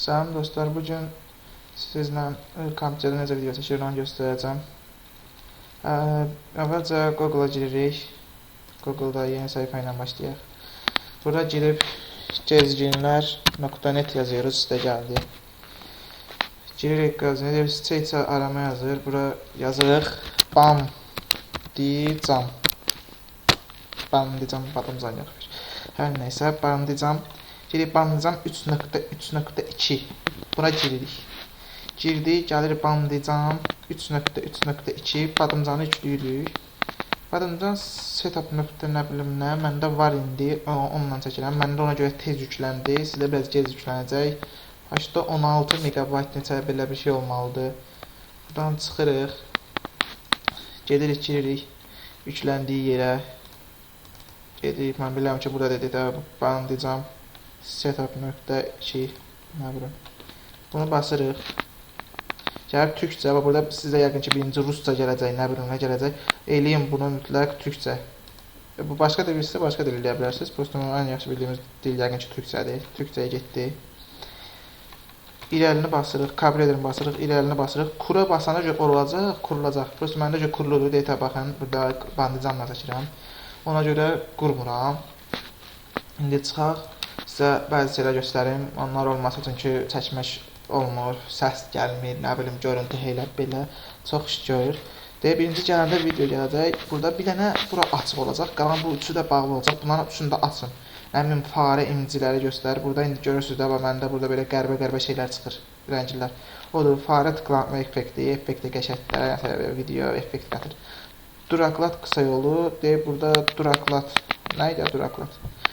Salam dostlar, bugün sizlə kompüterdə necə video çəkir onu göstərəcəm. Əvvəlcə Google-a giririk. Google-da yeni səhifə ilə başlayaq. Burada girib gezginlər.net yazıyoruz, üstə gəldi. Giririk qazanır, sitə arama yazır. Bura yazırıq Bandicam. Badımcan yox. Hər nəysə, Bandicam. Girib Bandicam 3.3.2. Buna giririk. Girdik, gəlir Bandicam 3.3.2. Badımcanı yükləyirik. Badımcan setup nöqtə nə bilim nə. Məndə var indi. Onunla çəkirəm. Məndə ona görə tez yükləndi. Sizdə biraz gec yüklənəcək. Başda 16 MB neçə belə bir şey olmalıdır. Buradan çıxırıq. Gedirik, giririk. Yükləndiyi yerə. Gedirik. Mən bilirəm ki, burada dedik də Bandicam setup.2 nə bilim. Bunu basırıq. Gəlib türkcə və burada sizə yəqin ki birinci rusca gələcək, nə bilim nə gələcək. Eləyin bunu mütləq türkcə. Bu başqa dil bilsə başqa dil eləyə bilərsiniz. Prosta ən yaxşı bildiyimiz dil yəqin ki türkcədir. Türkcəyə getdi. İrəlini basırıq, kabrelərini basırıq, irəlini basırıq. Kura basana görə olacaq, kurulacaq. Prosta məndə görə kuruludur. Deyətə baxın, burada Bandicamla çəkirəm. Ona görə qurmuram. İndi çıxaq. Sizə bəzi şeylər göstərim. Onlar olması üçün ki, çəkmək olmur, səs gəlmir, nə bilim, görüntü elə belə çox iş görür. Birinci gələndə video gələcək. Burada bir dənə bura açıq olacaq. Qalan bu üçü də bağlı olacaq. Bunların üçünü də açın. Nə bilim, fare imciləri göstərir. Burada indi görürsünüz də, məndə burada belə qəribə şeylər çıxır, rənglər. Odur, fare tıklanma effekti, effekti qəşətlər, video effekti gətir. Duraklat qısa yolu. Burada duraklat. Nə idi duraklat?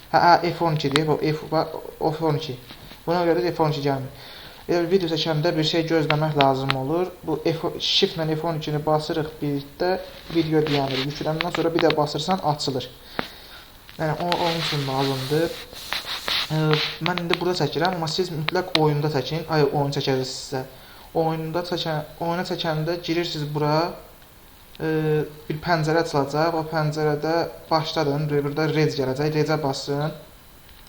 F12-dir, F12. Buna görə də F12 gəlmir. Video çəkəndə bir şey gözləmək lazım olur. Bu Shift ilə F12-ni basırıq birlikdə, video dayanır. Yükləndən sonra bir də basırsan açılır. Yəni onun üçün lazımdır. Mən indi burada çəkirəm, amma siz mütləq oyunda çəkin. Oyun çəkəcəksiniz sizə. Oyuna çəkəndə girirsiniz bura. Bir pəncərə açılacaq. O pəncərədə başladın. Burada rec gələcək. Recə basın.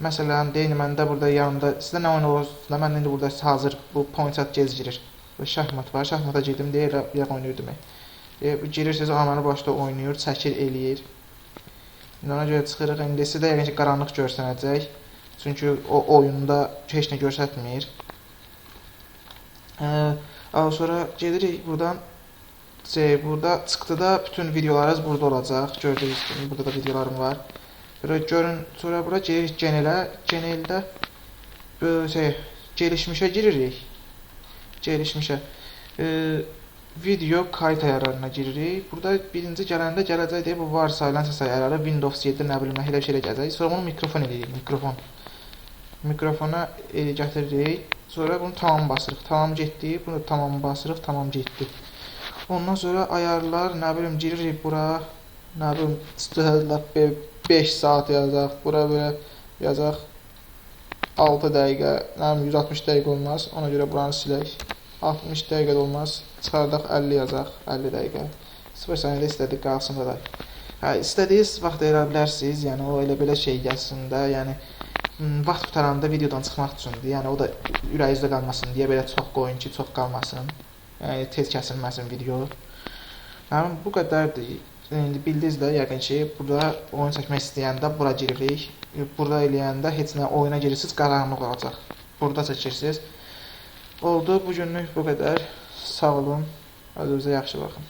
Məsələn, deyin məndə burada yanında sizdə nə oyun olursa, mən indi burada hazır bu point gez girir. Şahmat var. Şahmata girdim deyə elə oynayır demək. Girirsiniz, amanı başda oynayır, çəkir, eləyir. İndi ona görə çıxırıq. İndi sizdə yəqin ki qaranlıq görsənəcək. Çünki o oyunda heç nə göstərmir. Sonra gedirik buradan. Burada çıxdıda bütün videolarınız burada olacaq. Gördüyünüz kimi burada da videolarım var. Görün, sonra bura giririk genelə. Geneldə gelişmişə giririk. Gelişmişə. Video kayıt ayarlarına giririk. Burada birinci gələndə gələcək deyə bu varsayılan səs ayarları Windows 7 nə bilim elə bir şey gələcək. Sonra bunu mikrofon edirik. Mikrofona gətiririk. Sonra bunu tamam basırıq. Tamam getdi. Bunu tamam basırıq. Tamam getdi. Ondan sonra ayarlar, nə bilim, giririk bura, nə bilim, istihadlaq 5 saat yazacaq, bura belə yazacaq 6 dəqiqə, nə bilim, 160 dəqiqə olmaz, ona görə buranı silək, 60 dəqiqə də olmaz, çıxardaq 50 yazacaq, 50 dəqiqə, 0 saniyədə istədik qalsın da. İstədiyiniz vaxt elə bilərsiniz, yəni o elə belə şey gəlsin də, yəni vaxt qutaranda videodan çıxmaq üçündür, yəni o da ürəyinizdə qalmasın deyə belə çox qoyun ki, çox qalmasın. Yəni tez kəsilməsin video. Yəni bu qədərdir. İndi bildiniz də yəqin ki, burada oyun çəkmək istəyəndə bura giririk. Burada eləyəndə heç nə oyuna girirsiniz, qaranlıq olacaq. Burada çəkirsiniz. Oldu, bu günlük bu qədər. Sağ olun. Özünüzə yaxşı baxın.